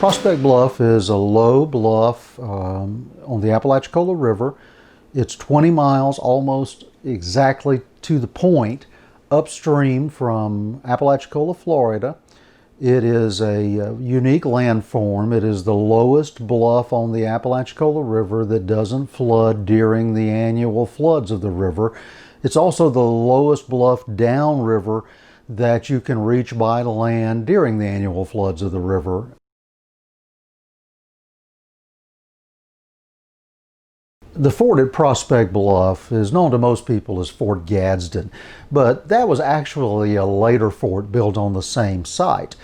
Prospect Bluff is a low bluff on the Apalachicola River. It's 20 miles, almost exactly to the point, upstream from Apalachicola, Florida. It is a unique landform. It is the lowest bluff on the Apalachicola River that doesn't flood during the annual floods of the river. It's also the lowest bluff downriver that you can reach by land during the annual floods of the river. The fort at Prospect Bluff is known to most people as Fort Gadsden, but that was actually a later fort built on the same site.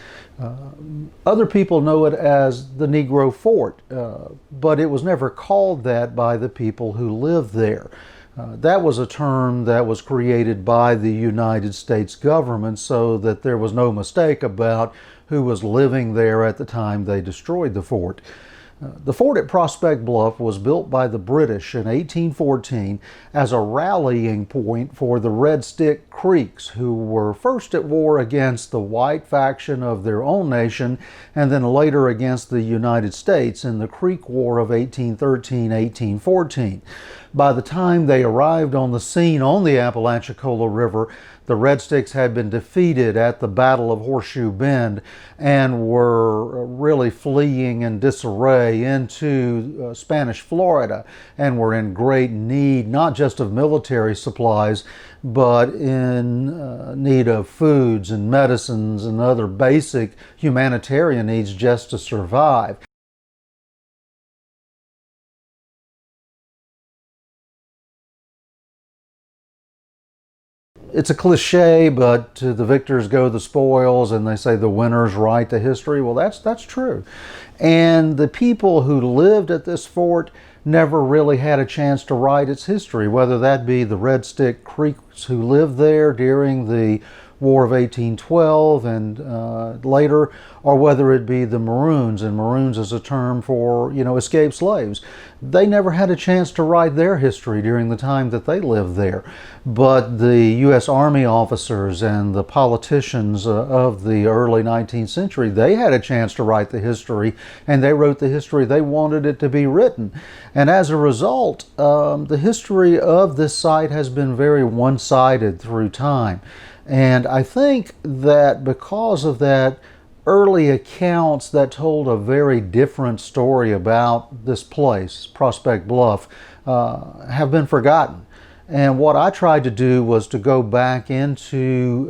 Other people know it as the Negro Fort, but it was never called that by the people who lived there. That was a term that was created by the United States government so that there was no mistake about who was living there at the time they destroyed the fort. The fort at Prospect Bluff was built by the British in 1814 as a rallying point for the Red Stick Creeks, who were first at war against the white faction of their own nation and then later against the United States in the Creek War of 1813-1814. By the time they arrived on the scene on the Apalachicola River, the Red Sticks had been defeated at the Battle of Horseshoe Bend and were really fleeing in disarray into Spanish Florida and were in great need not just of military supplies but in need of foods and medicines and other basic humanitarian needs just to survive. It's a cliche, but to the victors go the spoils, and they say the winners write the history. Well, that's true. And the people who lived at this fort never really had a chance to write its history, whether that be the Red Stick Creeks who lived there during the War of 1812 and later, or whether it be the Maroons, and Maroons is a term for, escaped slaves. They never had a chance to write their history during the time that they lived there. But the U.S. Army officers and the politicians of the early 19th century, they had a chance to write the history, and they wrote the history they wanted it to be written. And as a result, the history of this site has been very one-sided through time. And I think that because of that, early accounts that told a very different story about this place, Prospect Bluff, have been forgotten. And what I tried to do was to go back into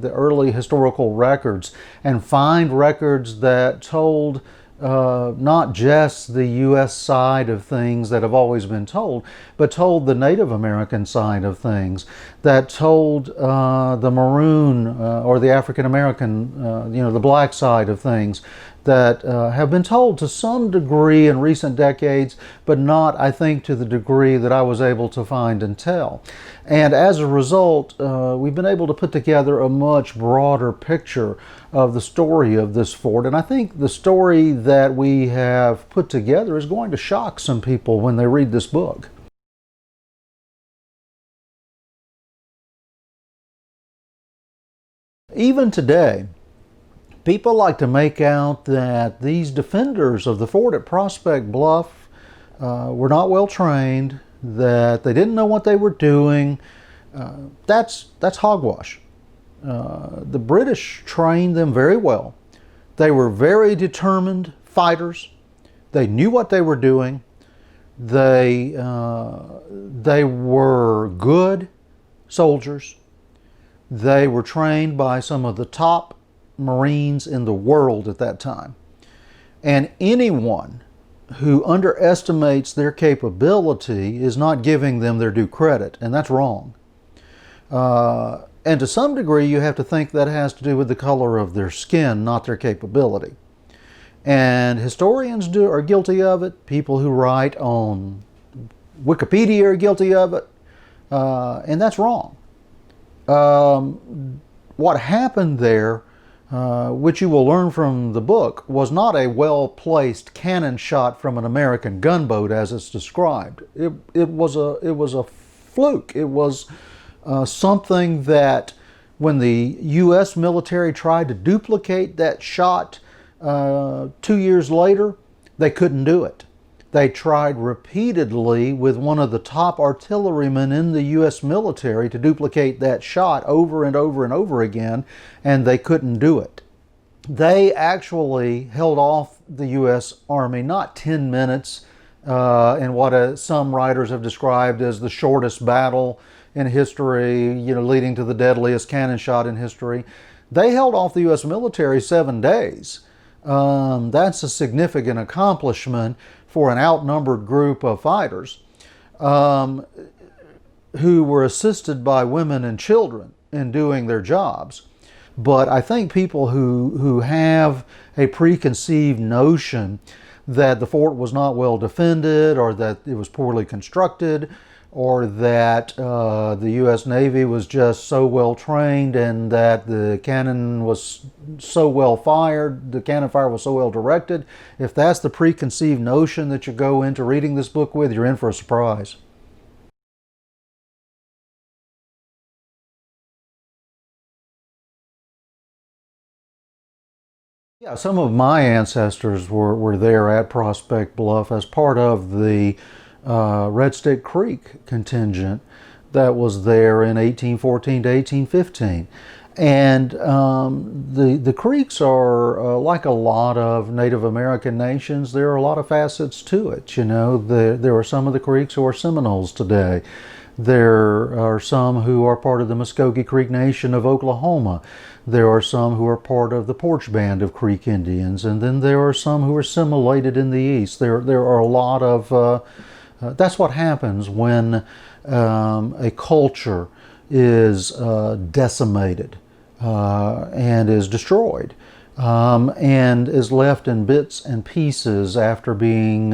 the early historical records and find records that told not just the U.S. side of things that have always been told, but told the Native American side of things, that told the Maroon or the African American, the black side of things, that have been told to some degree in recent decades, but not, I think, to the degree that I was able to find and tell. And as a result, we've been able to put together a much broader picture of the story of this fort. And I think the story that we have put together is going to shock some people when they read this book. Even today, people like to make out that these defenders of the fort at Prospect Bluff were not well trained, that they didn't know what they were doing. That's hogwash. The British trained them very well. They were very determined fighters. They knew what they were doing. They were good soldiers. They were trained by some of the top Marines in the world at that time. And anyone who underestimates their capability is not giving them their due credit, and that's wrong. And to some degree, you have to think that has to do with the color of their skin, not their capability. And historians are guilty of it. People who write on Wikipedia are guilty of it, and that's wrong. What happened there, which you will learn from the book, was not a well-placed cannon shot from an American gunboat as it's described. It was a fluke. It was something that when the U.S. military tried to duplicate that shot, 2 years later, they couldn't do it. They tried repeatedly with one of the top artillerymen in the U.S. military to duplicate that shot over and over and over again, and they couldn't do it. They actually held off the U.S. Army not 10 minutes in what some writers have described as the shortest battle in history, leading to the deadliest cannon shot in history. They held off the U.S. military 7 days. That's a significant accomplishment for an outnumbered group of fighters who were assisted by women and children in doing their jobs. But I think people who have a preconceived notion that the fort was not well defended, or that it was poorly constructed, or that the U.S. Navy was just so well trained and that the cannon was so well fired, the cannon fire was so well directed, if that's the preconceived notion that you go into reading this book with, you're in for a surprise. Yeah, some of my ancestors were there at Prospect Bluff as part of the Red Stick Creek contingent that was there in 1814 to 1815. And the Creeks are like a lot of Native American nations. There are a lot of facets to it. There are some of the Creeks who are Seminoles today. There are some who are part of the Muskogee Creek Nation of Oklahoma. There are some who are part of the Porch Band of Creek Indians. And then there are some who are assimilated in the East. There are a lot of... that's what happens when a culture is decimated and is destroyed and is left in bits and pieces after being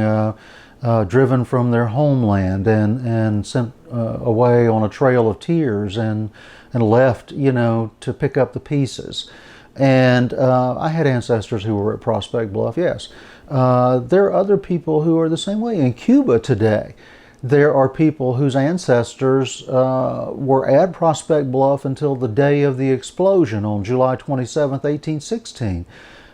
driven from their homeland and sent away on a trail of tears and left, to pick up the pieces. And I had ancestors who were at Prospect Bluff, yes. There are other people who are the same way. In Cuba today, there are people whose ancestors were at Prospect Bluff until the day of the explosion on July 27th, 1816,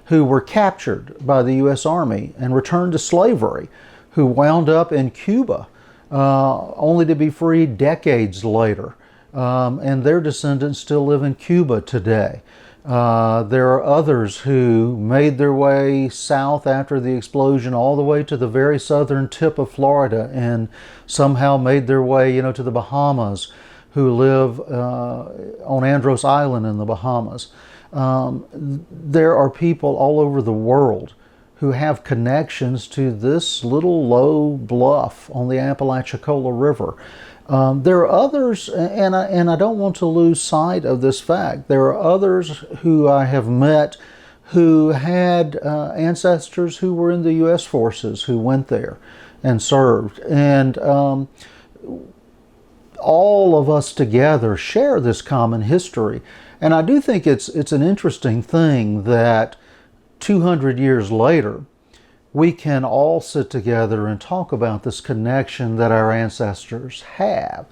who were captured by the U.S. Army and returned to slavery, who wound up in Cuba only to be freed decades later. And their descendants still live in Cuba today. There are others who made their way south after the explosion all the way to the very southern tip of Florida and somehow made their way, to the Bahamas, who live on Andros Island in the Bahamas. There are people all over the world who have connections to this little low bluff on the Apalachicola River. There are others, and I don't want to lose sight of this fact, there are others who I have met who had ancestors who were in the U.S. forces who went there and served. And all of us together share this common history. And I do think it's an interesting thing that 200 years later, we can all sit together and talk about this connection that our ancestors have.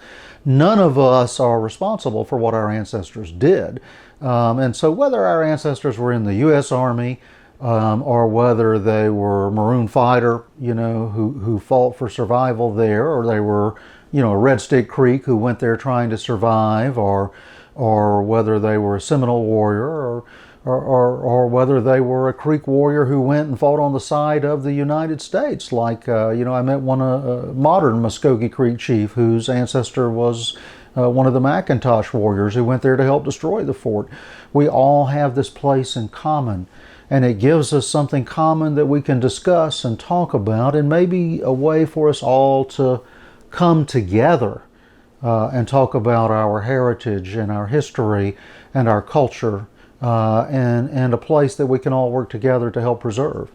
None of us are responsible for what our ancestors did. And so whether our ancestors were in the U.S. Army or whether they were Maroon fighter, who fought for survival there, or they were, a Red Stick Creek who went there trying to survive, or whether they were a Seminole warrior, or whether they were a Creek warrior who went and fought on the side of the United States. Like, I met one modern Muskogee Creek chief whose ancestor was one of the McIntosh warriors who went there to help destroy the fort. We all have this place in common, and it gives us something common that we can discuss and talk about, and maybe a way for us all to come together and talk about our heritage and our history and our culture, and a place that we can all work together to help preserve.